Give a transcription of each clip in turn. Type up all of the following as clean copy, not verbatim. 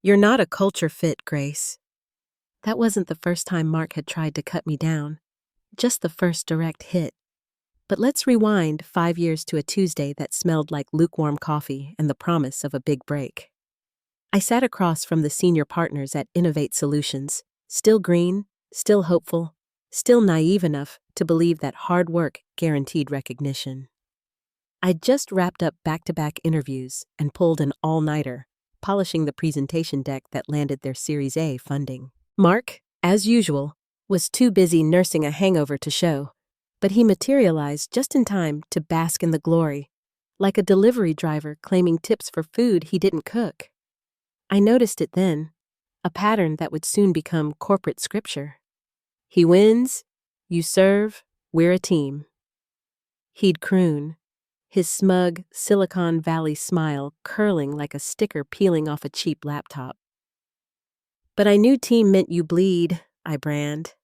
You're not a culture fit, Grace. That wasn't the first time Mark had tried to cut me down, just the first direct hit. But let's rewind 5 years to a Tuesday that smelled like lukewarm coffee and the promise of a big break. I sat across from the senior partners at Innovate Solutions, still green, still hopeful, still naive enough to believe that hard work guaranteed recognition. I'd just wrapped up back-to-back interviews and pulled an all-nighter, polishing the presentation deck that landed their Series A funding. Mark, as usual, was too busy nursing a hangover to show, but he materialized just in time to bask in the glory, like a delivery driver claiming tips for food he didn't cook. I noticed it then, a pattern that would soon become corporate scripture. He wins, you serve, we're a team. He'd croon, his smug Silicon Valley smile curling like a sticker peeling off a cheap laptop. But I knew team meant you bleed, I brand.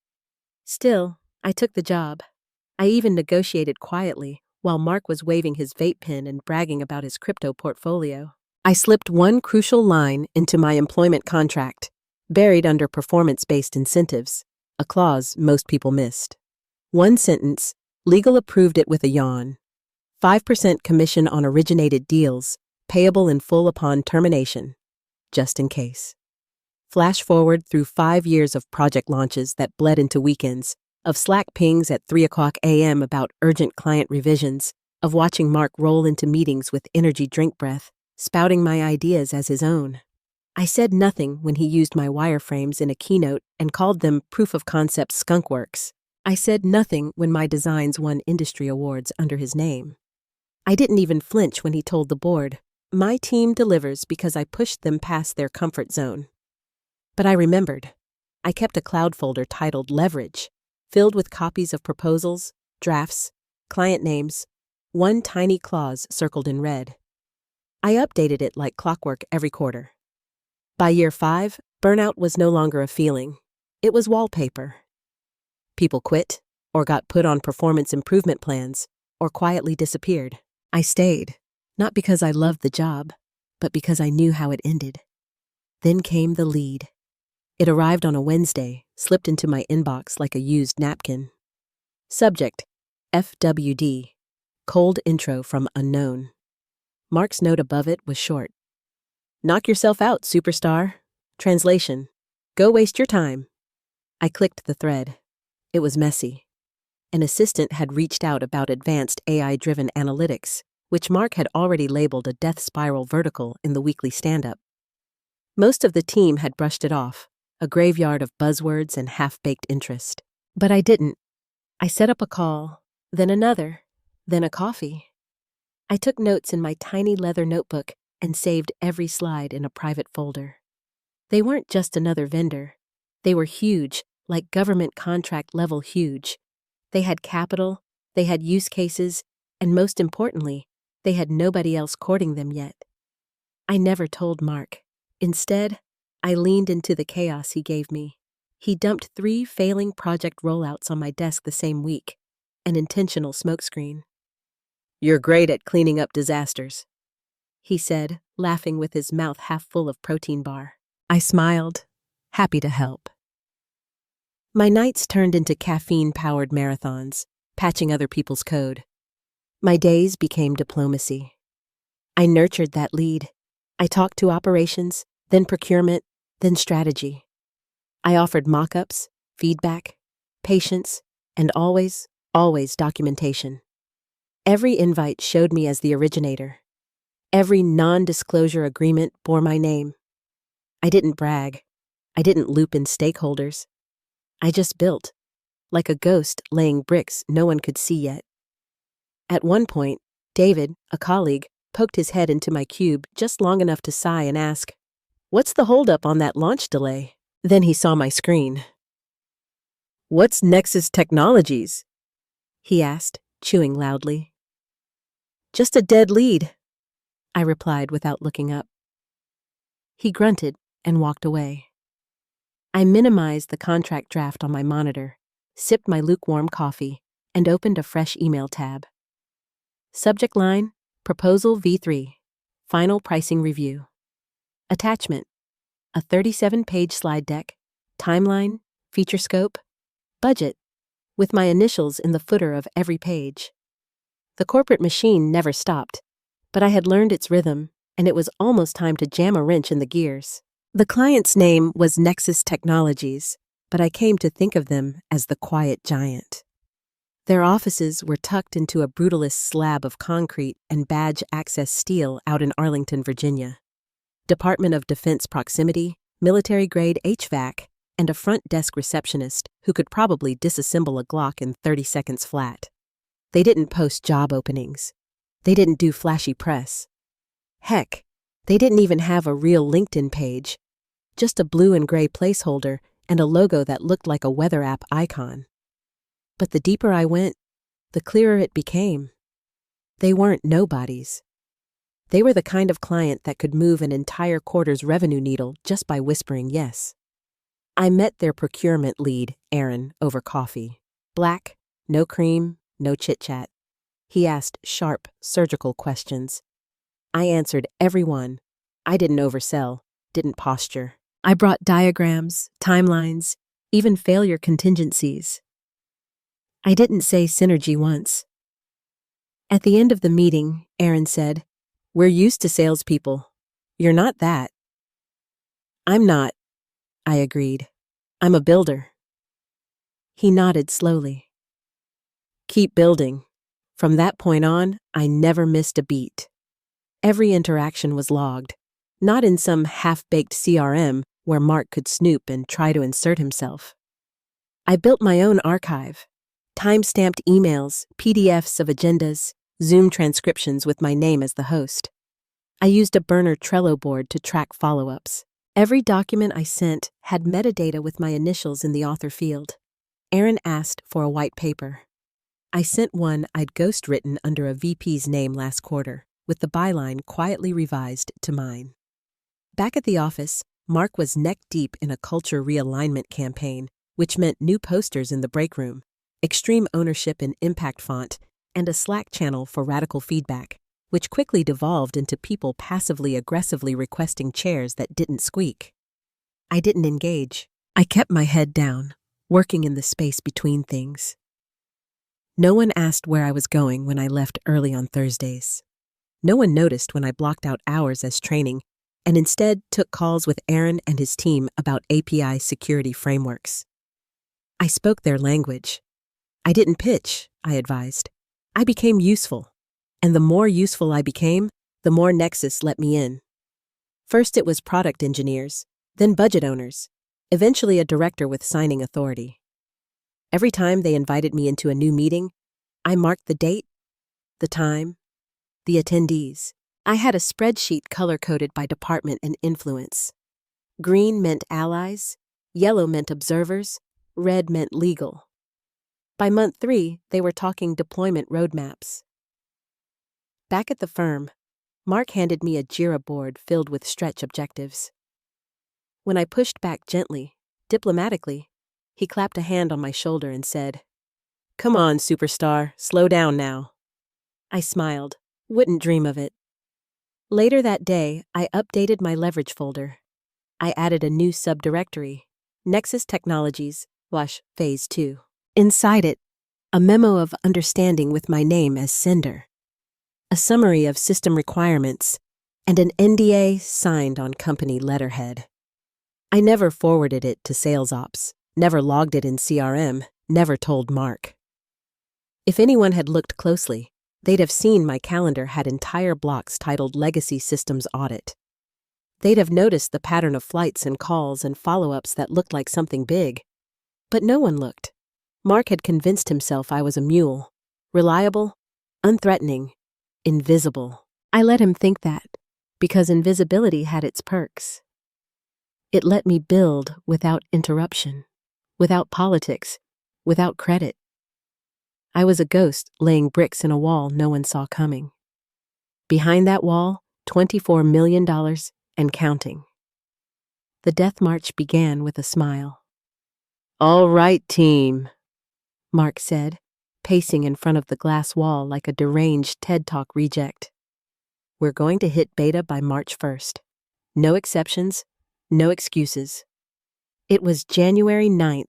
Still, I took the job. I even negotiated quietly while Mark was waving his vape pen and bragging about his crypto portfolio. I slipped one crucial line into my employment contract, buried under performance-based incentives, a clause most people missed. One sentence, legal approved it with a yawn. 5% commission on originated deals, payable in full upon termination, just in case. Flash forward through 5 years of project launches that bled into weekends, of Slack pings at 3:00 a.m. about urgent client revisions, of watching Mark roll into meetings with energy drink breath, spouting my ideas as his own. I said nothing when he used my wireframes in a keynote and called them proof-of-concept skunkworks. I said nothing when my designs won industry awards under his name. I didn't even flinch when he told the board, my team delivers because I pushed them past their comfort zone. But I remembered. I kept a cloud folder titled Leverage, filled with copies of proposals, drafts, client names, one tiny clause circled in red. I updated it like clockwork every quarter. By year 5, burnout was no longer a feeling. It was wallpaper. People quit, or got put on performance improvement plans, or quietly disappeared. I stayed, not because I loved the job, but because I knew how it ended. Then came the lead. It arrived on a Wednesday, slipped into my inbox like a used napkin. Subject, FWD, cold intro from unknown. Mark's note above it was short. Knock yourself out, superstar. Translation, go waste your time. I clicked the thread. It was messy. An assistant had reached out about advanced AI-driven analytics, which Mark had already labeled a death spiral vertical in the weekly stand-up. Most of the team had brushed it off, a graveyard of buzzwords and half-baked interest. But I didn't. I set up a call, then another, then a coffee. I took notes in my tiny leather notebook and saved every slide in a private folder. They weren't just another vendor. They were huge, like government contract level huge. They had capital, they had use cases, and most importantly, they had nobody else courting them yet. I never told Mark. Instead, I leaned into the chaos he gave me. He dumped 3 failing project rollouts on my desk the same week, an intentional smokescreen. You're great at cleaning up disasters, he said, laughing with his mouth half full of protein bar. I smiled, happy to help. My nights turned into caffeine-powered marathons, patching other people's code. My days became diplomacy. I nurtured that lead. I talked to operations, then procurement, then strategy. I offered mock-ups, feedback, patience, and always documentation. Every invite showed me as the originator. Every non-disclosure agreement bore my name. I didn't brag. I didn't loop in stakeholders. I just built, like a ghost laying bricks no one could see yet. At one point, David, a colleague, poked his head into my cube just long enough to sigh and ask, "What's the holdup on that launch delay?" Then he saw my screen. "What's Nexus Technologies?" he asked, chewing loudly. "Just a dead lead," I replied without looking up. He grunted and walked away. I minimized the contract draft on my monitor, sipped my lukewarm coffee, and opened a fresh email tab. Subject line, Proposal V3, Final Pricing Review. Attachment, A 37-page slide deck, timeline, feature scope, budget, with my initials in the footer of every page. The corporate machine never stopped, but I had learned its rhythm, and it was almost time to jam a wrench in the gears. The client's name was Nexus Technologies, but I came to think of them as the quiet giant. Their offices were tucked into a brutalist slab of concrete and badge access steel out in Arlington, Virginia. Department of Defense proximity, military-grade HVAC, and a front desk receptionist who could probably disassemble a Glock in 30 seconds flat. They didn't post job openings. They didn't do flashy press. Heck, they didn't even have a real LinkedIn page, just a blue and gray placeholder and a logo that looked like a weather app icon. But the deeper I went, the clearer it became. They weren't nobodies. They were the kind of client that could move an entire quarter's revenue needle just by whispering yes. I met their procurement lead, Aaron, over coffee. Black, no cream, no chit-chat. He asked sharp, surgical questions. I answered every one. I didn't oversell, didn't posture. I brought diagrams, timelines, even failure contingencies. I didn't say synergy once. At the end of the meeting, Aaron said, "We're used to salespeople. You're not that." "I'm not," I agreed. "I'm a builder." He nodded slowly. "Keep building." From that point on, I never missed a beat. Every interaction was logged, not in some half-baked CRM where Mark could snoop and try to insert himself. I built my own archive, time-stamped emails, PDFs of agendas, Zoom transcriptions with my name as the host. I used a burner Trello board to track follow-ups. Every document I sent had metadata with my initials in the author field. Aaron asked for a white paper. I sent one I'd ghostwritten under a VP's name last quarter, with the byline quietly revised to mine. Back at the office, Mark was neck-deep in a culture realignment campaign, which meant new posters in the break room, extreme ownership in impact font, and a Slack channel for radical feedback, which quickly devolved into people passively aggressively requesting chairs that didn't squeak. I didn't engage. I kept my head down, working in the space between things. No one asked where I was going when I left early on Thursdays. No one noticed when I blocked out hours as training and instead took calls with Aaron and his team about API security frameworks. I spoke their language. I didn't pitch, I advised. I became useful. And the more useful I became, the more Nexus let me in. First it was product engineers, then budget owners, eventually a director with signing authority. Every time they invited me into a new meeting, I marked the date, the time, the attendees. I had a spreadsheet color-coded by department and influence. Green meant allies, yellow meant observers, red meant legal. By month 3, they were talking deployment roadmaps. Back at the firm, Mark handed me a Jira board filled with stretch objectives. When I pushed back gently, diplomatically, he clapped a hand on my shoulder and said, "Come on, superstar, slow down now." I smiled. Wouldn't dream of it. Later that day, I updated my leverage folder. I added a new subdirectory, Nexus Technologies, Phase 2. Inside it, a memo of understanding with my name as sender, a summary of system requirements, and an NDA signed on company letterhead. I never forwarded it to sales ops, never logged it in CRM, never told Mark. If anyone had looked closely, they'd have seen my calendar had entire blocks titled Legacy Systems Audit. They'd have noticed the pattern of flights and calls and follow-ups that looked like something big. But no one looked. Mark had convinced himself I was a mule, reliable, unthreatening, invisible. I let him think that, because invisibility had its perks. It let me build without interruption, without politics, without credit. I was a ghost laying bricks in a wall no one saw coming. Behind that wall, $24 million and counting. The death march began with a smile. "All right, team," Mark said, pacing in front of the glass wall like a deranged TED Talk reject. "We're going to hit beta by March 1st. No exceptions, No excuses. It was January 9th.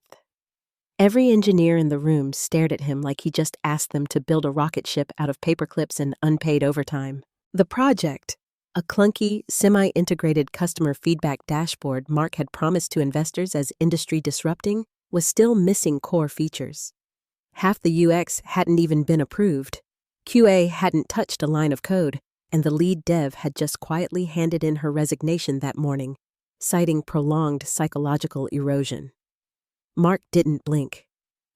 Every engineer in the room stared at him like he just asked them to build a rocket ship out of paperclips and unpaid overtime. The project, a clunky, semi-integrated customer feedback dashboard Mark had promised to investors as industry disrupting, was still missing core features. Half the UX hadn't even been approved. QA hadn't touched a line of code, and the lead dev had just quietly handed in her resignation that morning, citing prolonged psychological erosion. Mark didn't blink.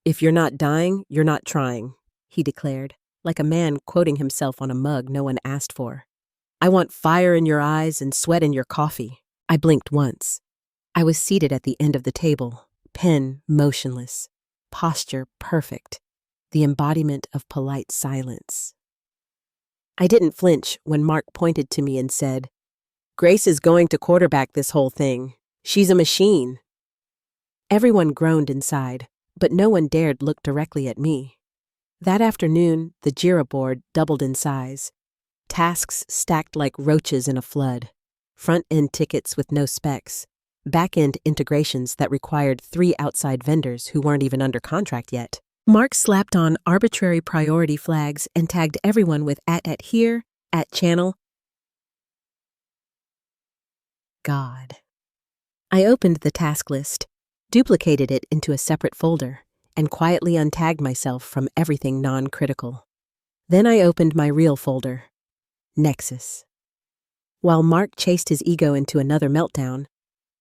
"If you're not dying, you're not trying," he declared, like a man quoting himself on a mug no one asked for. "I want fire in your eyes and sweat in your coffee." I blinked once. I was seated at the end of the table, pen motionless, posture perfect, the embodiment of polite silence. I didn't flinch when Mark pointed to me and said, "Grace is going to quarterback this whole thing. She's a machine." Everyone groaned inside, but no one dared look directly at me. That afternoon, the Jira board doubled in size. Tasks stacked like roaches in a flood. Front-end tickets with no specs. Back-end integrations that required 3 outside vendors who weren't even under contract yet. Mark slapped on arbitrary priority flags and tagged everyone with @ here, @channel. God. I opened the task list, duplicated it into a separate folder, and quietly untagged myself from everything non-critical. Then I opened my real folder, Nexus. While Mark chased his ego into another meltdown,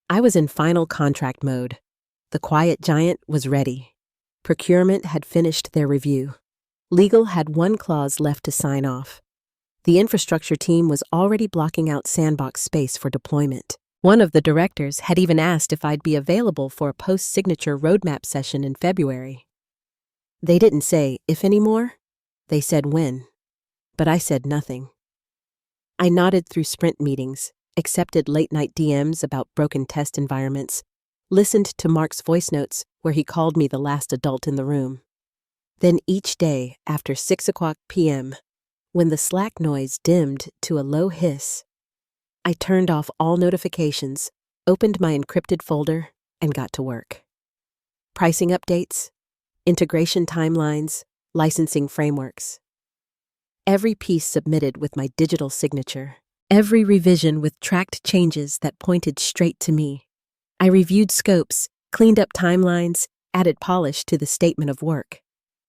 I was in final contract mode. The quiet giant was ready. Procurement had finished their review. Legal had one clause left to sign off. The infrastructure team was already blocking out sandbox space for deployment. One of the directors had even asked if I'd be available for a post-signature roadmap session in February. They didn't say if anymore, they said when. But I said nothing. I nodded through sprint meetings, accepted late-night DMs about broken test environments, listened to Mark's voice notes where he called me the last adult in the room. Then each day after 6:00 p.m., when the Slack noise dimmed to a low hiss, I turned off all notifications, opened my encrypted folder, and got to work. Pricing updates, integration timelines, licensing frameworks. Every piece submitted with my digital signature. Every revision with tracked changes that pointed straight to me. I reviewed scopes, cleaned up timelines, added polish to the statement of work.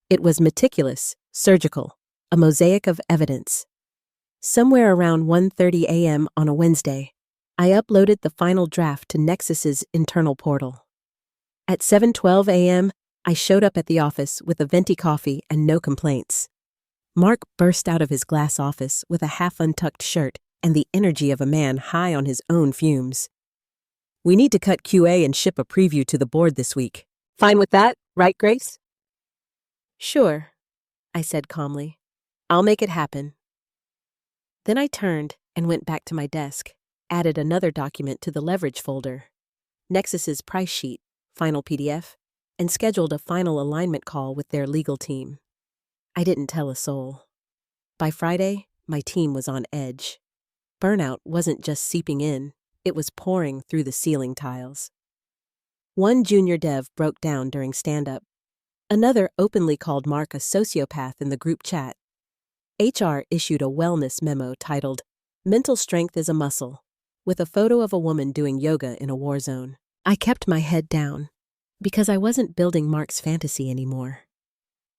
It was meticulous, surgical, a mosaic of evidence. Somewhere around 1:30 a.m. on a Wednesday, I uploaded the final draft to Nexus's internal portal. At 7:12 a.m., I showed up at the office with a venti coffee and no complaints. Mark burst out of his glass office with a half-untucked shirt and the energy of a man high on his own fumes. "We need to cut QA and ship a preview to the board this week. Fine with that, right, Grace?" "Sure," I said calmly. "I'll make it happen." Then I turned and went back to my desk, added another document to the leverage folder, Nexus's price sheet, final PDF, and scheduled a final alignment call with their legal team. I didn't tell a soul. By Friday, my team was on edge. Burnout wasn't just seeping in, it was pouring through the ceiling tiles. One junior dev broke down during stand-up. Another openly called Mark a sociopath in the group chat. HR issued a wellness memo titled, "Mental Strength is a Muscle," with a photo of a woman doing yoga in a war zone. I kept my head down, because I wasn't building Mark's fantasy anymore.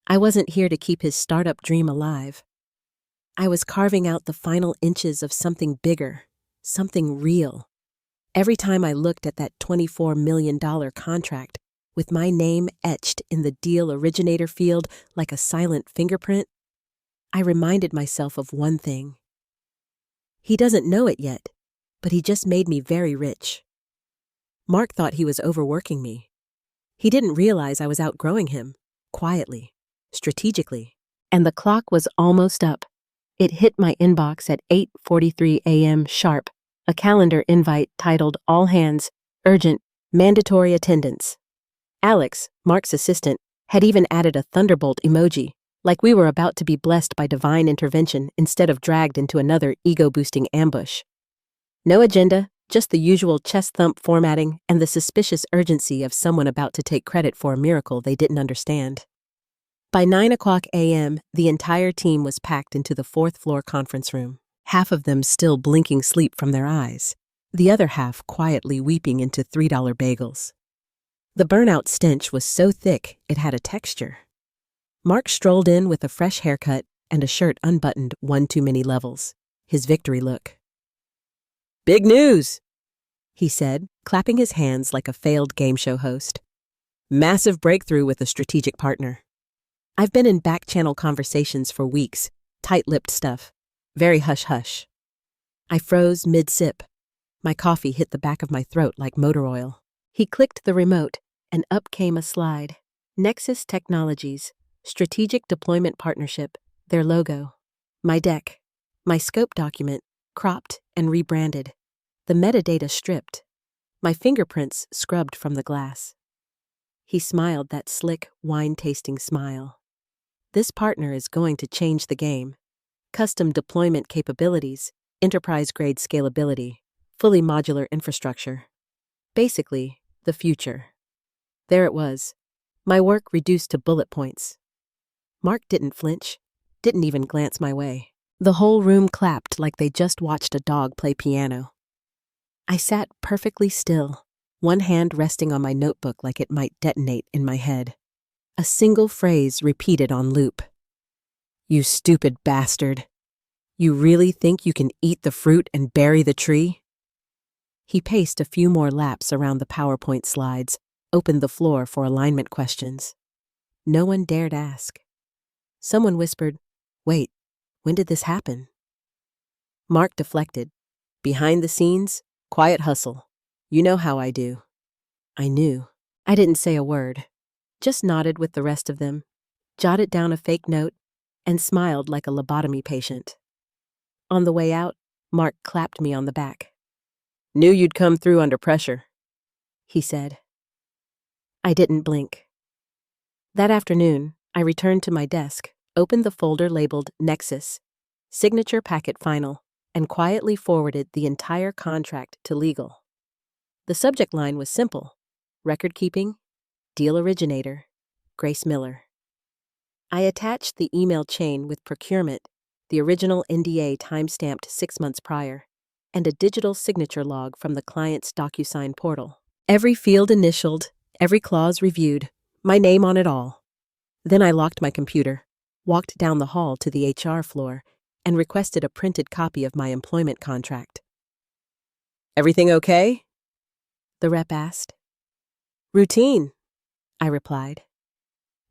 I wasn't here to keep his startup dream alive. I was carving out the final inches of something bigger, something real. Every time I looked at that $24 million contract, with my name etched in the deal originator field like a silent fingerprint, I reminded myself of one thing. He doesn't know it yet, but he just made me very rich. Mark thought he was overworking me. He didn't realize I was outgrowing him, quietly, strategically. And the clock was almost up. It hit my inbox at 8:43 a.m. sharp, a calendar invite titled "All Hands, Urgent, Mandatory Attendance." Alex, Mark's assistant, had even added a thunderbolt emoji, like we were about to be blessed by divine intervention instead of dragged into another ego-boosting ambush. No agenda, Just the usual chest thump formatting and the suspicious urgency of someone about to take credit for a miracle they didn't understand. By 9 a.m., the entire team was packed into the fourth-floor conference room, half of them still blinking sleep from their eyes, the other half quietly weeping into $3 bagels. The burnout stench was so thick it had a texture. Mark strolled in with a fresh haircut and a shirt unbuttoned one too many levels, his victory look. "Big news," he said, clapping his hands like a failed game show host. "Massive breakthrough with a strategic partner. I've been in back-channel conversations for weeks, tight-lipped stuff, very hush-hush." I froze mid-sip. My coffee hit the back of my throat like motor oil. He clicked the remote, and up came a slide. Nexus Technologies, Strategic Deployment Partnership, their logo. My deck. My scope document, cropped and rebranded. The metadata stripped. My fingerprints scrubbed from the glass. He smiled that slick, wine-tasting smile. "This partner is going to change the game. Custom deployment capabilities, enterprise-grade scalability, fully modular infrastructure. Basically, the future." There it was. My work reduced to bullet points. Mark didn't flinch, didn't even glance my way. The whole room clapped like they just watched a dog play piano. I sat perfectly still, one hand resting on my notebook like it might detonate in my head. A single phrase repeated on loop. "You stupid bastard. You really think you can eat the fruit and bury the tree?" He paced a few more laps around the PowerPoint slides, opened the floor for alignment questions. No one dared ask. Someone whispered, "Wait, when did this happen?" Mark deflected. "Behind the scenes, quiet hustle. You know how I do." I knew. I didn't say a word. Just nodded with the rest of them, jotted down a fake note, and smiled like a lobotomy patient. On the way out, Mark clapped me on the back. "Knew you'd come through under pressure," he said. I didn't blink. That afternoon, I returned to my desk, opened the folder labeled Nexus, Signature Packet Final, and quietly forwarded the entire contract to legal. The subject line was simple: record keeping, deal originator, Grace Miller. I attached the email chain with procurement, the original NDA time-stamped 6 months prior, and a digital signature log from the client's DocuSign portal. Every field initialed, every clause reviewed, my name on it all. Then I locked my computer, walked down the hall to the HR floor, and requested a printed copy of my employment contract. "Everything okay?" the rep asked. "Routine," I replied.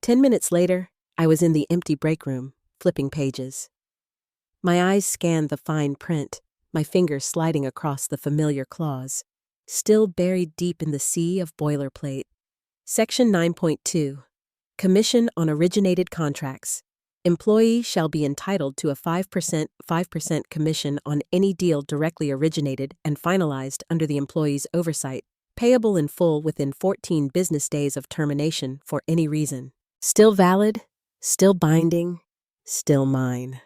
10 minutes later, I was in the empty break room, flipping pages. My eyes scanned the fine print, my fingers sliding across the familiar clause, still buried deep in the sea of boilerplate. Section 9.2. Commission on originated contracts. Employee shall be entitled to a 5% commission on any deal directly originated and finalized under the employee's oversight, payable in full within 14 business days of termination for any reason. Still valid, still binding, still mine.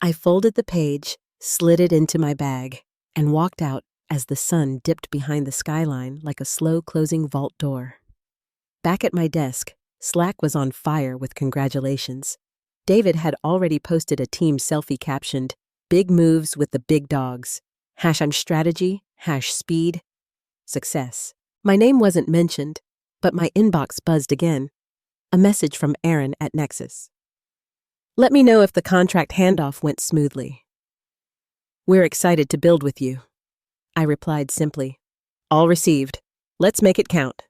I folded the page, slid it into my bag, and walked out as the sun dipped behind the skyline like a slow-closing vault door. Back at my desk, Slack was on fire with congratulations. David had already posted a team selfie captioned, "Big moves with the big dogs. # strategy, # speed. Success." My name wasn't mentioned, but my inbox buzzed again. A message from Aaron at Nexus. "Let me know if the contract handoff went smoothly. We're excited to build with you." I replied simply, "All received. Let's make it count."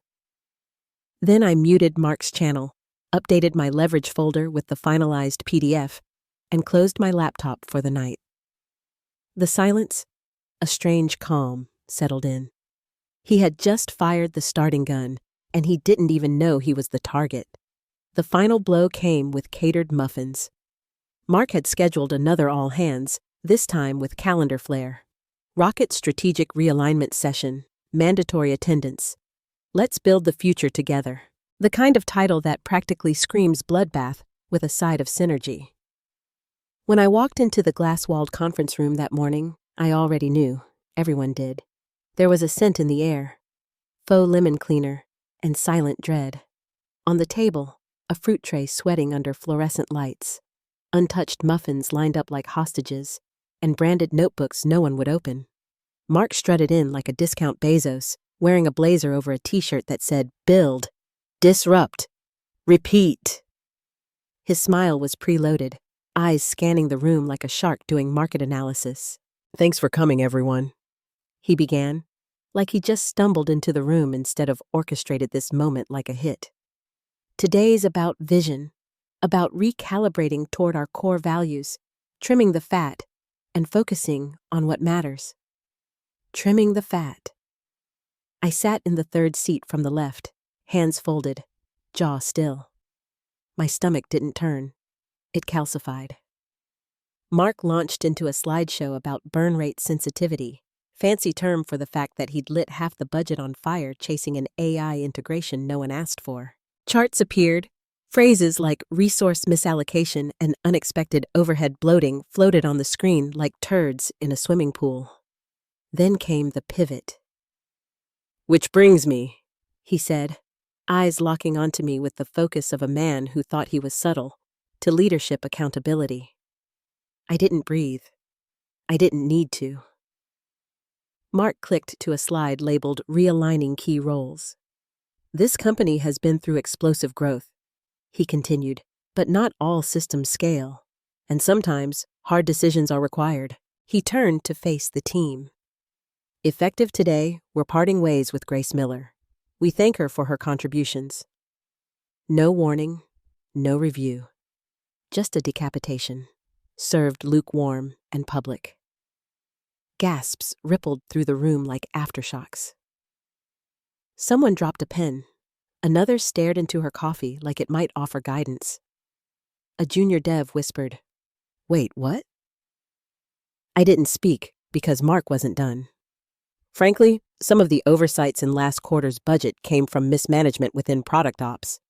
Then I muted Mark's channel, updated my leverage folder with the finalized PDF, and closed my laptop for the night. The silence, a strange calm, settled in. He had just fired the starting gun, and he didn't even know he was the target. The final blow came with catered muffins. Mark had scheduled another all-hands, this time with calendar flair. Rocket Strategic Realignment Session, mandatory attendance. Let's build the future together. The kind of title that practically screams bloodbath with a side of synergy. When I walked into the glass-walled conference room that morning, I already knew. Everyone did. There was a scent in the air, faux lemon cleaner, and silent dread. On the table, a fruit tray sweating under fluorescent lights, untouched muffins lined up like hostages, and branded notebooks no one would open. Mark strutted in like a discount Bezos, wearing a blazer over a t-shirt that said, "Build, disrupt, repeat." His smile was preloaded, eyes scanning the room like a shark doing market analysis. "Thanks for coming, everyone," he began, like he just stumbled into the room instead of orchestrated this moment like a hit. "Today's about vision, about recalibrating toward our core values, trimming the fat, and focusing on what matters." Trimming the fat. I sat in the third seat from the left, hands folded, jaw still. My stomach didn't turn. It calcified. Mark launched into a slideshow about burn rate sensitivity, fancy term for the fact that he'd lit half the budget on fire chasing an AI integration no one asked for. Charts appeared. Phrases like resource misallocation and unexpected overhead bloating floated on the screen like turds in a swimming pool. Then came the pivot. "Which brings me," he said, eyes locking onto me with the focus of a man who thought he was subtle, to leadership accountability. I didn't breathe. I didn't need to. Mark clicked to a slide labeled Realigning Key Roles. "This company has been through explosive growth," he continued, "but not all systems scale, and sometimes hard decisions are required." He turned to face the team. "Effective today, we're parting ways with Grace Miller. We thank her for her contributions." No warning, no review. Just a decapitation, served lukewarm and public. Gasps rippled through the room like aftershocks. Someone dropped a pen. Another stared into her coffee like it might offer guidance. A junior dev whispered, "Wait, what?" I didn't speak because Mark wasn't done. "Frankly, some of the oversights in last quarter's budget came from mismanagement within product ops,"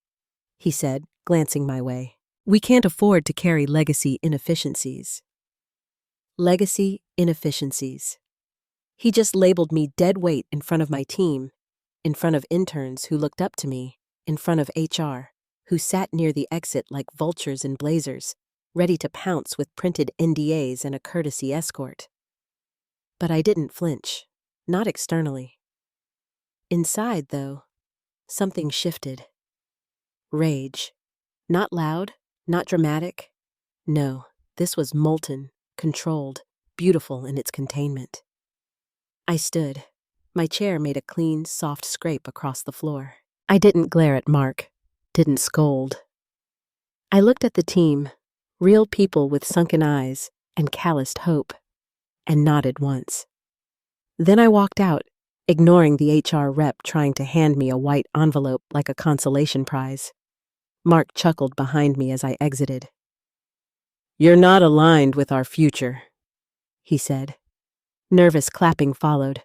he said, glancing my way. "We can't afford to carry legacy inefficiencies." Legacy inefficiencies. He just labeled me dead weight in front of my team, in front of interns who looked up to me, in front of HR, who sat near the exit like vultures in blazers, ready to pounce with printed NDAs and a courtesy escort. But I didn't flinch. Not externally. Inside, though, something shifted. Rage. Not loud, not dramatic. No, this was molten, controlled, beautiful in its containment. I stood. My chair made a clean, soft scrape across the floor. I didn't glare at Mark, didn't scold. I looked at the team, real people with sunken eyes and calloused hope, and nodded once. Then I walked out, ignoring the HR rep trying to hand me a white envelope like a consolation prize. Mark chuckled behind me as I exited. "You're not aligned with our future," he said. Nervous clapping followed.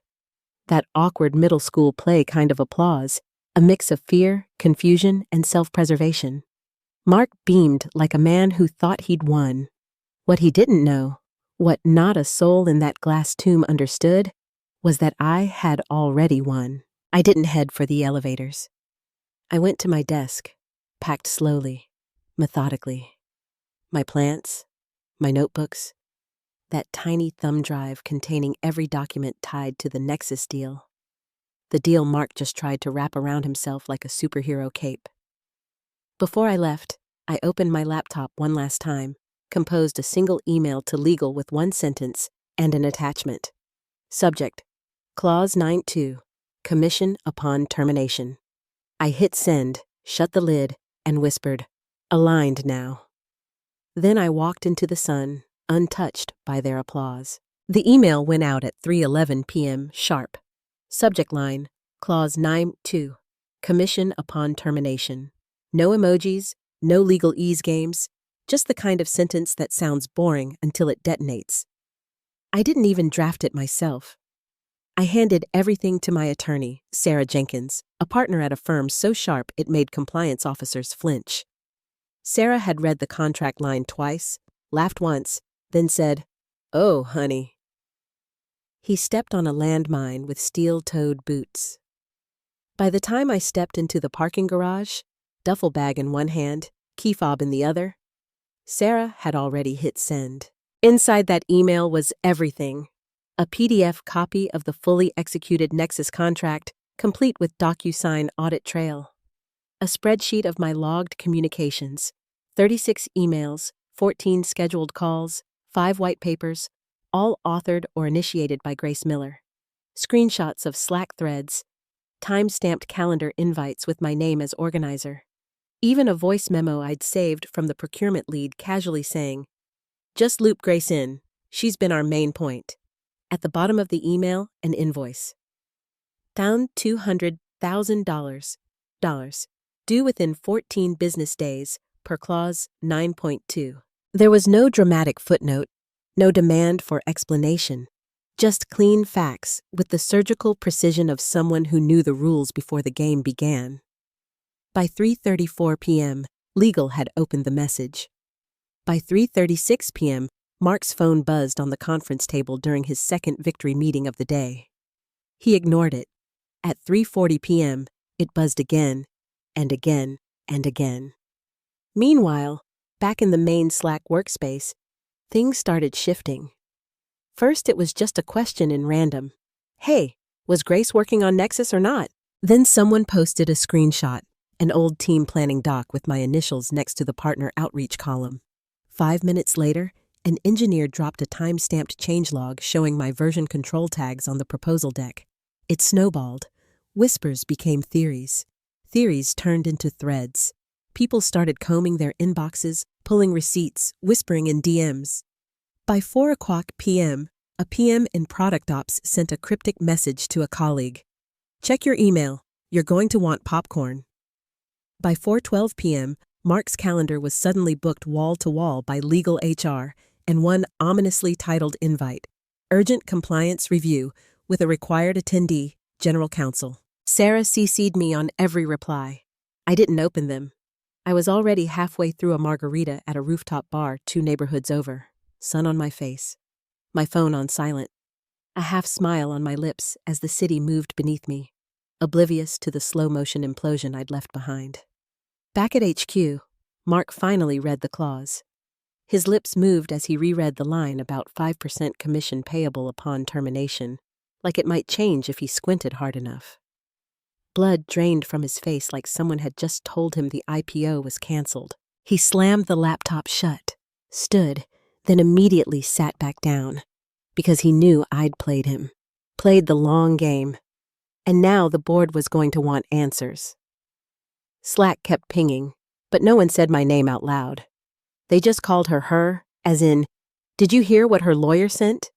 That awkward middle school play kind of applause, a mix of fear, confusion, and self-preservation. Mark beamed like a man who thought he'd won. What he didn't know, what not a soul in that glass tomb understood, was that I had already won. I didn't head for the elevators. I went to my desk, packed slowly, methodically. My plants, my notebooks, that tiny thumb drive containing every document tied to the Nexus deal. The deal Mark just tried to wrap around himself like a superhero cape. Before I left, I opened my laptop one last time, composed a single email to legal with one sentence and an attachment. Subject: Clause 9.2, Commission upon termination. I hit send, shut the lid, and whispered, "Aligned now." Then I walked into the sun, untouched by their applause. The email went out at 3:11 p.m. sharp. Subject line: Clause 9.2, Commission upon termination. No emojis, no legal ease games, just the kind of sentence that sounds boring until it detonates. I didn't even draft it myself. I handed everything to my attorney, Sarah Jenkins, a partner at a firm so sharp it made compliance officers flinch. Sarah had read the contract line twice, laughed once, then said, "Oh, honey." He stepped on a landmine with steel-toed boots. By the time I stepped into the parking garage, duffel bag in one hand, key fob in the other, Sarah had already hit send. Inside that email was everything. A PDF copy of the fully executed Nexus contract, complete with DocuSign audit trail. A spreadsheet of my logged communications, 36 emails, 14 scheduled calls, 5 white papers, all authored or initiated by Grace Miller. Screenshots of Slack threads, time-stamped calendar invites with my name as organizer. Even a voice memo I'd saved from the procurement lead casually saying, "Just loop Grace in. She's been our main point." At the bottom of the email, an invoice. Down $200,000. Due within 14 business days, per clause 9.2. There was no dramatic footnote, no demand for explanation. Just clean facts with the surgical precision of someone who knew the rules before the game began. By 3:34 p.m., legal had opened the message. By 3:36 p.m., Mark's phone buzzed on the conference table during his second victory meeting of the day. He ignored it. At 3:40 p.m., it buzzed again, and again, and again. Meanwhile, back in the main Slack workspace, things started shifting. First, it was just a question in random. "Hey, was Grace working on Nexus or not?" Then someone posted a screenshot, an old team planning doc with my initials next to the partner outreach column. 5 minutes later, an engineer dropped a time-stamped changelog showing my version control tags on the proposal deck. It snowballed. Whispers became theories. Theories turned into threads. People started combing their inboxes, pulling receipts, whispering in DMs. By 4:00 p.m., a PM in Product Ops sent a cryptic message to a colleague. "Check your email. You're going to want popcorn." By 4:12 p.m., Mark's calendar was suddenly booked wall-to-wall by legal HR and one ominously titled invite, "Urgent Compliance Review with a required attendee, General Counsel." Sarah CC'd me on every reply. I didn't open them. I was already halfway through a margarita at a rooftop bar 2 neighborhoods over, sun on my face, my phone on silent, a half smile on my lips as the city moved beneath me, oblivious to the slow-motion implosion I'd left behind. Back at HQ, Mark finally read the clause. His lips moved as he reread the line about 5% commission payable upon termination, like it might change if he squinted hard enough. Blood drained from his face like someone had just told him the IPO was canceled. He slammed the laptop shut, stood, then immediately sat back down, because he knew I'd played him, played the long game, and now the board was going to want answers. Slack kept pinging, but no one said my name out loud. They just called her, as in, "Did you hear what her lawyer sent?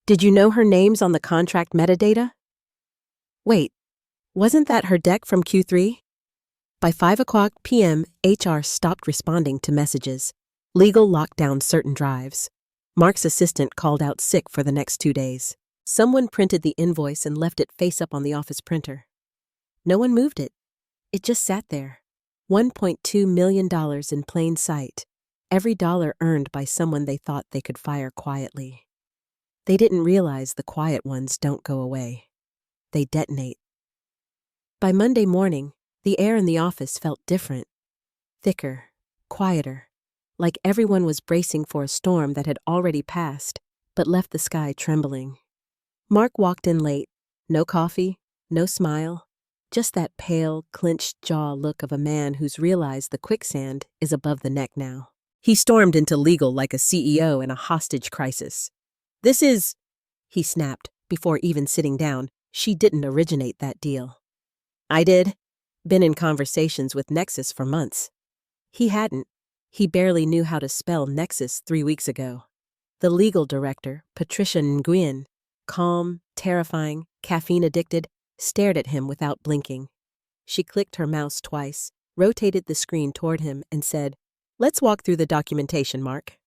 Did you know her name's on the contract metadata?" Wait, wasn't that her deck from Q3? By 5:00 p.m., HR stopped responding to messages. Legal locked down certain drives. Mark's assistant called out sick for the next 2 days. Someone printed the invoice and left it face up on the office printer. No one moved it. It just sat there. $1.2 million in plain sight. Every dollar earned by someone they thought they could fire quietly. They didn't realize the quiet ones don't go away. They detonate. By Monday morning, the air in the office felt different. Thicker, quieter, like everyone was bracing for a storm that had already passed, but left the sky trembling. Mark walked in late. No coffee, no smile, just that pale, clenched jaw look of a man who's realized the quicksand is above the neck now. He stormed into legal like a CEO in a hostage crisis. "This is," he snapped, before even sitting down. "She didn't originate that deal." "I did. Been in conversations with Nexus for months." He hadn't. He barely knew how to spell Nexus 3 weeks ago. The legal director, Patricia Nguyen, calm, terrifying, caffeine-addicted, stared at him without blinking. She clicked her mouse twice, rotated the screen toward him, and said, "Let's walk through the documentation, Mark."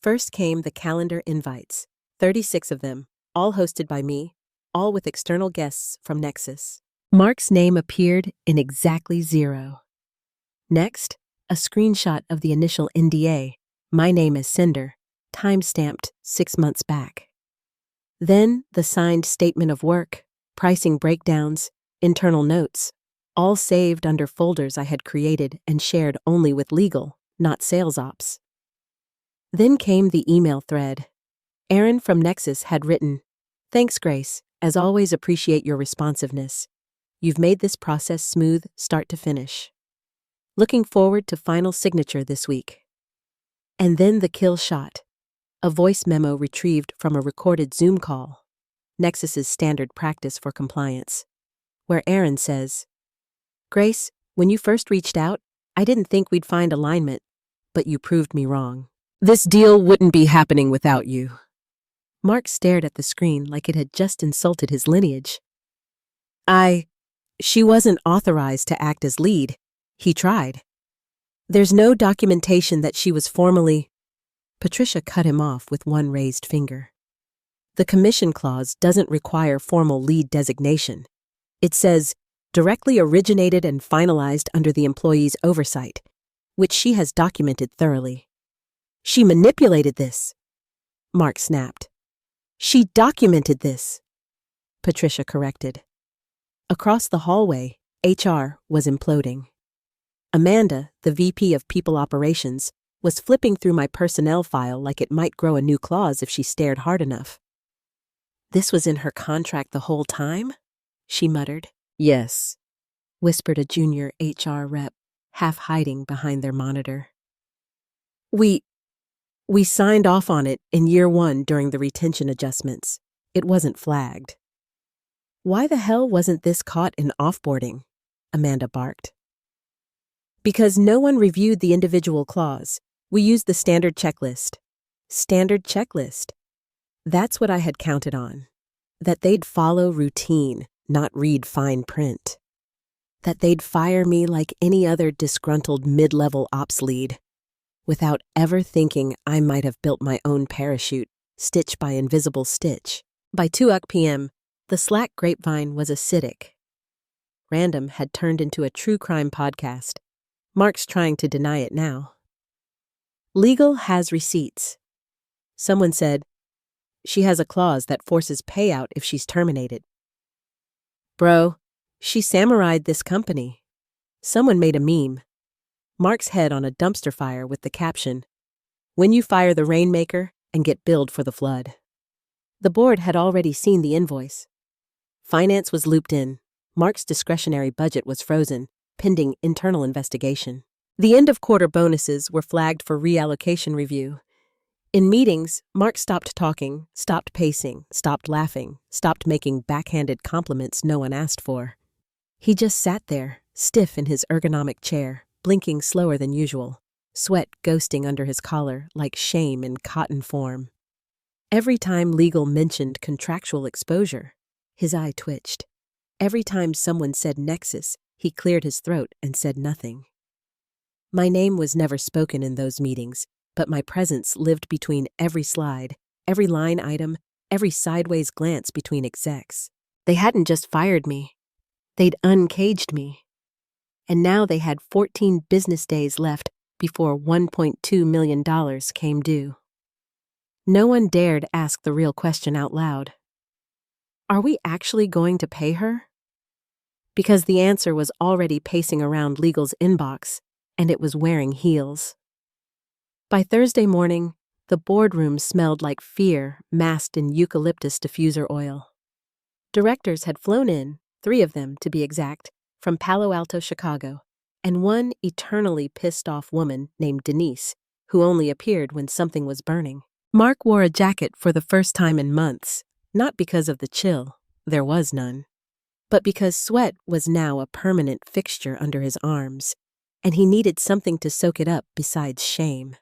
First came the calendar invites, 36 of them, all hosted by me, all with external guests from Nexus. Mark's name appeared in exactly 0. Next, a screenshot of the initial NDA, "My name is Sender," time-stamped 6 months back. Then the signed statement of work, pricing breakdowns, internal notes, all saved under folders I had created and shared only with legal, not sales ops. Then came the email thread. Aaron from Nexus had written, "Thanks, Grace. As always, appreciate your responsiveness. You've made this process smooth, start to finish. Looking forward to final signature this week." And then the kill shot. A voice memo retrieved from a recorded Zoom call, Nexus's standard practice for compliance, where Aaron says, "Grace, when you first reached out, I didn't think we'd find alignment, but you proved me wrong. This deal wouldn't be happening without you." Mark stared at the screen like it had just insulted his lineage. She wasn't authorized to act as lead. He tried. There's no documentation that she was formally. Patricia cut him off with one raised finger. The commission clause doesn't require formal lead designation. It says, directly originated and finalized under the employee's oversight, which she has documented thoroughly. She manipulated this, Mark snapped. She documented this, Patricia corrected. Across the hallway, HR was imploding. Amanda, the VP of People Operations, was flipping through my personnel file like it might grow a new clause if she stared hard enough. "This was in her contract the whole time?" she muttered. "Yes," whispered a junior HR rep, half hiding behind their monitor. We signed off on it in year 1 during the retention adjustments. It wasn't flagged." "Why the hell wasn't this caught in offboarding?" Amanda barked. "Because no one reviewed the individual clause. We used the standard checklist." Standard checklist. That's what I had counted on. That they'd follow routine, not read fine print. That they'd fire me like any other disgruntled mid-level ops lead, without ever thinking I might have built my own parachute, stitch by invisible stitch. By 2 p.m., the Slack grapevine was acidic. Random had turned into a true crime podcast. Mark's trying to deny it now. Legal has receipts. Someone said, "She has a clause that forces payout if she's terminated." Bro, she samurai'd this company. Someone made a meme. Mark's head on a dumpster fire with the caption, "When you fire the rainmaker and get billed for the flood." The board had already seen the invoice. Finance was looped in. Mark's discretionary budget was frozen, pending internal investigation. The end-of-quarter bonuses were flagged for reallocation review. In meetings, Mark stopped talking, stopped pacing, stopped laughing, stopped making backhanded compliments no one asked for. He just sat there, stiff in his ergonomic chair, blinking slower than usual, sweat ghosting under his collar like shame in cotton form. Every time legal mentioned contractual exposure, his eye twitched. Every time someone said Nexus, he cleared his throat and said nothing. My name was never spoken in those meetings, but my presence lived between every slide, every line item, every sideways glance between execs. They hadn't just fired me. They'd uncaged me. And now they had 14 business days left before $1.2 million came due. No one dared ask the real question out loud. Are we actually going to pay her? Because the answer was already pacing around legal's inbox, and it was wearing heels. By Thursday morning, the boardroom smelled like fear masked in eucalyptus diffuser oil. Directors had flown in, 3 of them to be exact, from Palo Alto, Chicago, and one eternally pissed-off woman named Denise, who only appeared when something was burning. Mark wore a jacket for the first time in months, not because of the chill, there was none, but because sweat was now a permanent fixture under his arms, and he needed something to soak it up besides shame.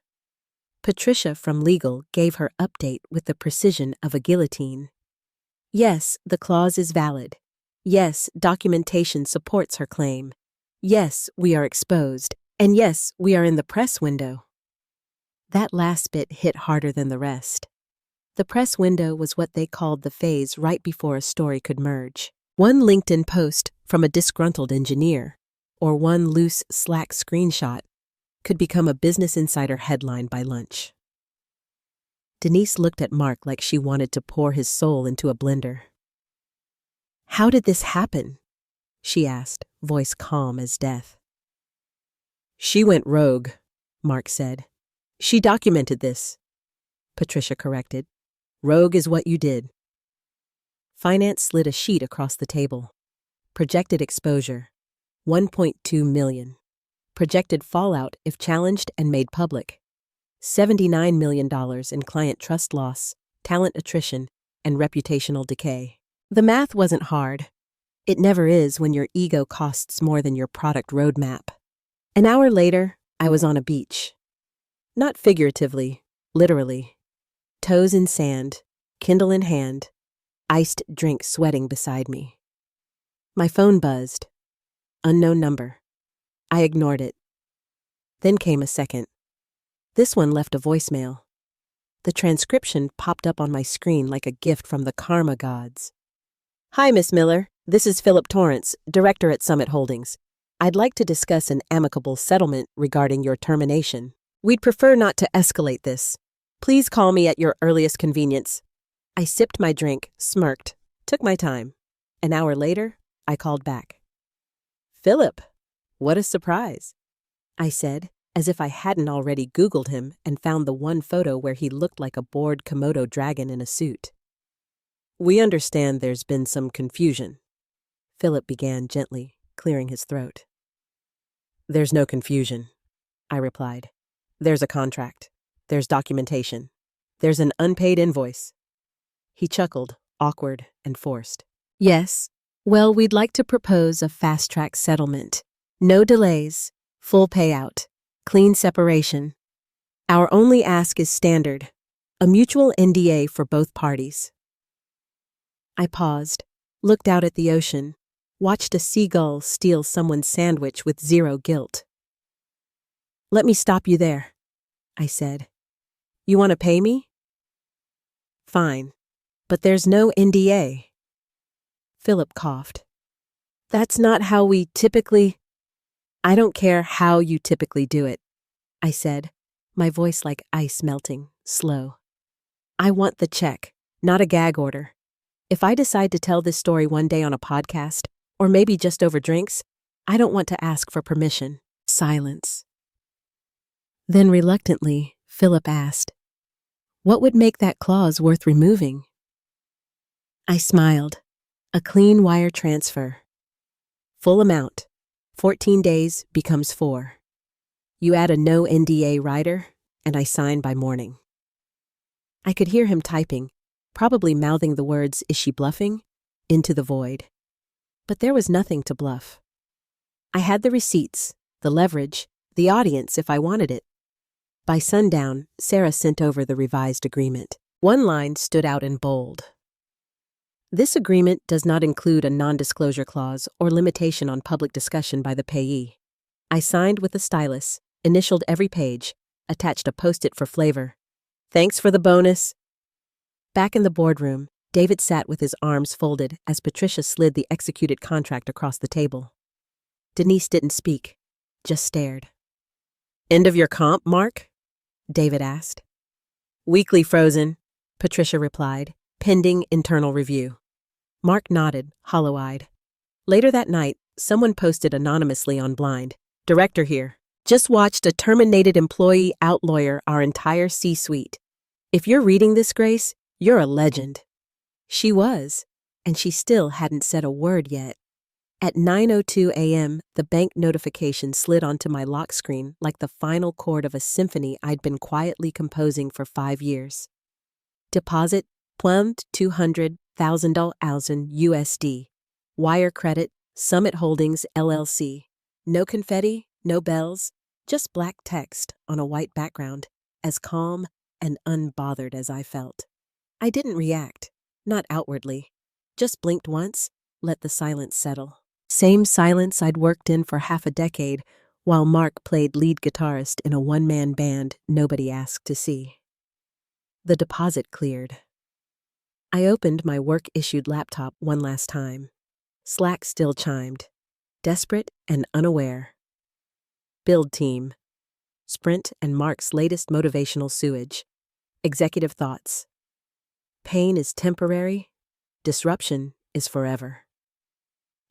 Patricia from legal gave her update with the precision of a guillotine. Yes, the clause is valid. Yes, documentation supports her claim. Yes, we are exposed. And yes, we are in the press window. That last bit hit harder than the rest. The press window was what they called the phase right before a story could merge. One LinkedIn post from a disgruntled engineer, or one loose Slack screenshot, could become a Business Insider headline by lunch. Denise looked at Mark like she wanted to pour his soul into a blender. "How did this happen?" she asked, voice calm as death. "She went rogue," Mark said. "She documented this," Patricia corrected. "Rogue is what you did." Finance slid a sheet across the table. Projected exposure, 1.2 million. Projected fallout if challenged and made public, $79 million in client trust loss, talent attrition, and reputational decay. The math wasn't hard. It never is when your ego costs more than your product roadmap. An hour later, I was on a beach. Not figuratively, literally. Toes in sand, Kindle in hand, iced drink sweating beside me. My phone buzzed. Unknown number. I ignored it. Then came a second. This one left a voicemail. The transcription popped up on my screen like a gift from the karma gods. "Hi, Miss Miller. This is Philip Torrance, director at Summit Holdings. I'd like to discuss an amicable settlement regarding your termination. We'd prefer not to escalate this. Please call me at your earliest convenience." I sipped my drink, smirked, took my time. An hour later, I called back. "Philip, what a surprise," I said, as if I hadn't already Googled him and found the one photo where he looked like a bored Komodo dragon in a suit. "We understand there's been some confusion," Philip began gently, clearing his throat. "There's no confusion," I replied. "There's a contract. There's documentation. There's an unpaid invoice." He chuckled, awkward and forced. "Yes. Well, we'd like to propose a fast-track settlement. No delays, full payout, clean separation. Our only ask is standard, a mutual NDA for both parties." I paused, looked out at the ocean, watched a seagull steal someone's sandwich with zero guilt. "Let me stop you there," I said. "You want to pay me? Fine, but there's no NDA." Philip coughed. "That's not how we typically—" "I don't care how you typically do it," I said, my voice like ice melting, slow. "I want the check, not a gag order. If I decide to tell this story one day on a podcast, or maybe just over drinks, I don't want to ask for permission." Silence. Then reluctantly, Philip asked, "What would make that clause worth removing?" I smiled. "A clean wire transfer. Full amount. 14 days becomes 4. You add a no NDA rider, and I sign by morning." I could hear him typing, probably mouthing the words, "Is she bluffing?" into the void. But there was nothing to bluff. I had the receipts, the leverage, the audience if I wanted it. By sundown, Sarah sent over the revised agreement. One line stood out in bold. "This agreement does not include a non-disclosure clause or limitation on public discussion by the payee." I signed with a stylus, initialed every page, attached a post-it for flavor. "Thanks for the bonus." Back in the boardroom, David sat with his arms folded as Patricia slid the executed contract across the table. Denise didn't speak, just stared. "End of your comp, Mark?" David asked. "Weekly frozen," Patricia replied, "pending internal review." Mark nodded, hollow-eyed. Later that night, someone posted anonymously on Blind, "Director here. Just watched a terminated employee out-lawyer our entire C-suite. If you're reading this, Grace, you're a legend." She was, and she still hadn't said a word yet. At 9:02 a.m., the bank notification slid onto my lock screen like the final chord of a symphony I'd been quietly composing for 5 years. Deposit, $200,000 USD. Wire credit, Summit Holdings, LLC. No confetti, no bells, just black text on a white background, as calm and unbothered as I felt. I didn't react, not outwardly. Just blinked once, let the silence settle. Same silence I'd worked in for half a decade while Mark played lead guitarist in a one-man band nobody asked to see. The deposit cleared. I opened my work-issued laptop one last time. Slack still chimed. Desperate and unaware. Build team. Sprint and Mark's latest motivational sewage. Executive thoughts. Pain is temporary, disruption is forever.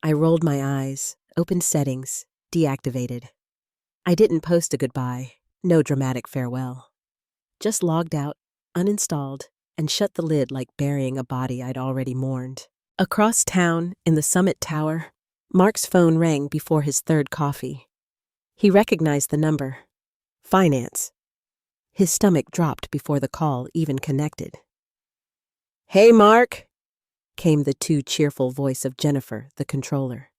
I rolled my eyes, opened settings, deactivated. I didn't post a goodbye, no dramatic farewell. Just logged out, uninstalled, and shut the lid like burying a body I'd already mourned. Across town, in the Summit Tower, Mark's phone rang before his third coffee. He recognized the number. Finance. His stomach dropped before the call even connected. "Hey, Mark," came the too cheerful voice of Jennifer, the controller.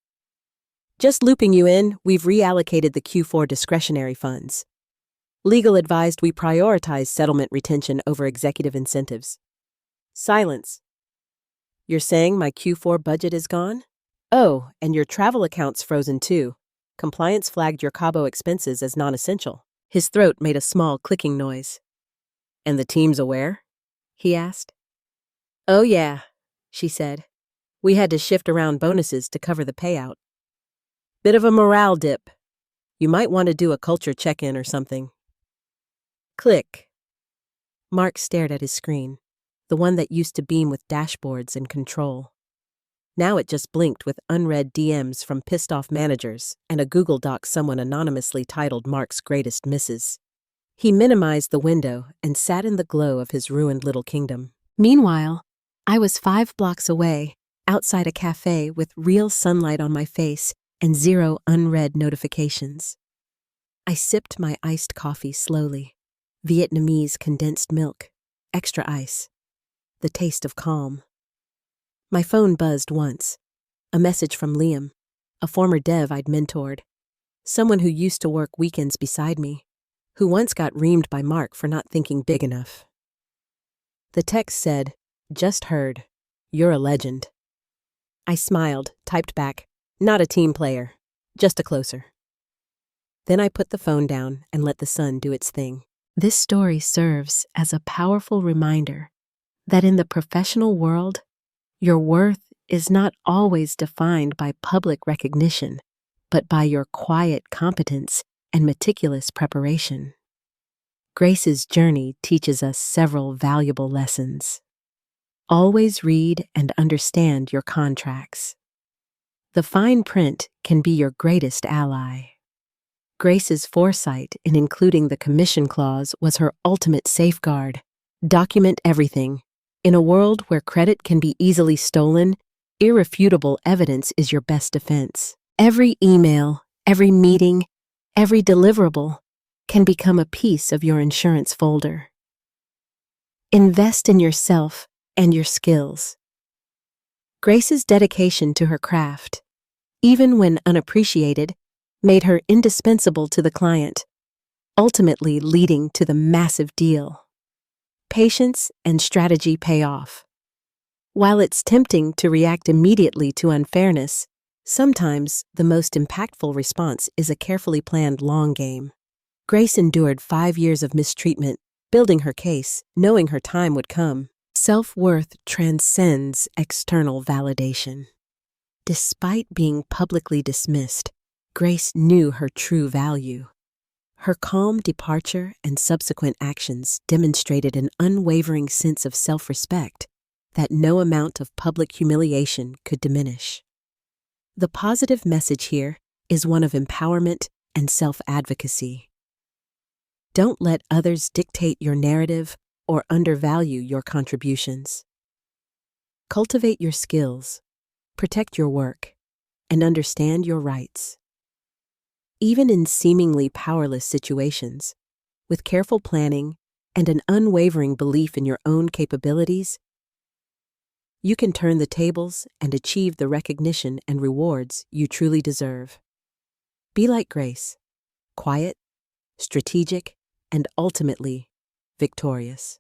"Just looping you in, we've reallocated the Q4 discretionary funds. Legal advised we prioritize settlement retention over executive incentives." Silence. "You're saying my Q4 budget is gone? Oh, and your travel account's frozen too. Compliance flagged your Cabo expenses as non-essential." His throat made a small clicking noise. "And the team's aware?" he asked. "Oh yeah," she said. "We had to shift around bonuses to cover the payout. Bit of a morale dip. You might want to do a culture check-in or something." Click. Mark stared at his screen, the one that used to beam with dashboards and control. Now it just blinked with unread DMs from pissed-off managers and a Google Doc someone anonymously titled Mark's Greatest Misses. He minimized the window and sat in the glow of his ruined little kingdom. Meanwhile, I was 5 blocks away, outside a cafe with real sunlight on my face and 0 unread notifications. I sipped my iced coffee slowly. Vietnamese condensed milk, extra ice. The taste of calm. My phone buzzed once. A message from Liam, a former dev I'd mentored. Someone who used to work weekends beside me, who once got reamed by Mark for not thinking big enough. The text said, "Just heard. You're a legend." I smiled, typed back, "Not a team player, just a closer." Then I put the phone down and let the sun do its thing. This story serves as a powerful reminder that in the professional world, your worth is not always defined by public recognition, but by your quiet competence and meticulous preparation. Grace's journey teaches us several valuable lessons. Always read and understand your contracts. The fine print can be your greatest ally. Grace's foresight in including the commission clause was her ultimate safeguard. Document everything. In a world where credit can be easily stolen, irrefutable evidence is your best defense. Every email, every meeting, every deliverable can become a piece of your insurance folder. Invest in yourself and your skills. Grace's dedication to her craft, even when unappreciated, made her indispensable to the client, ultimately leading to the massive deal. Patience and strategy pay off. While it's tempting to react immediately to unfairness, sometimes the most impactful response is a carefully planned long game. Grace endured 5 years of mistreatment, building her case, knowing her time would come. Self-worth transcends external validation. Despite being publicly dismissed, Grace knew her true value. Her calm departure and subsequent actions demonstrated an unwavering sense of self-respect that no amount of public humiliation could diminish. The positive message here is one of empowerment and self-advocacy. Don't let others dictate your narrative or undervalue your contributions. Cultivate your skills, protect your work, and understand your rights. Even in seemingly powerless situations, with careful planning and an unwavering belief in your own capabilities, you can turn the tables and achieve the recognition and rewards you truly deserve. Be like Grace, quiet, strategic, and ultimately victorious.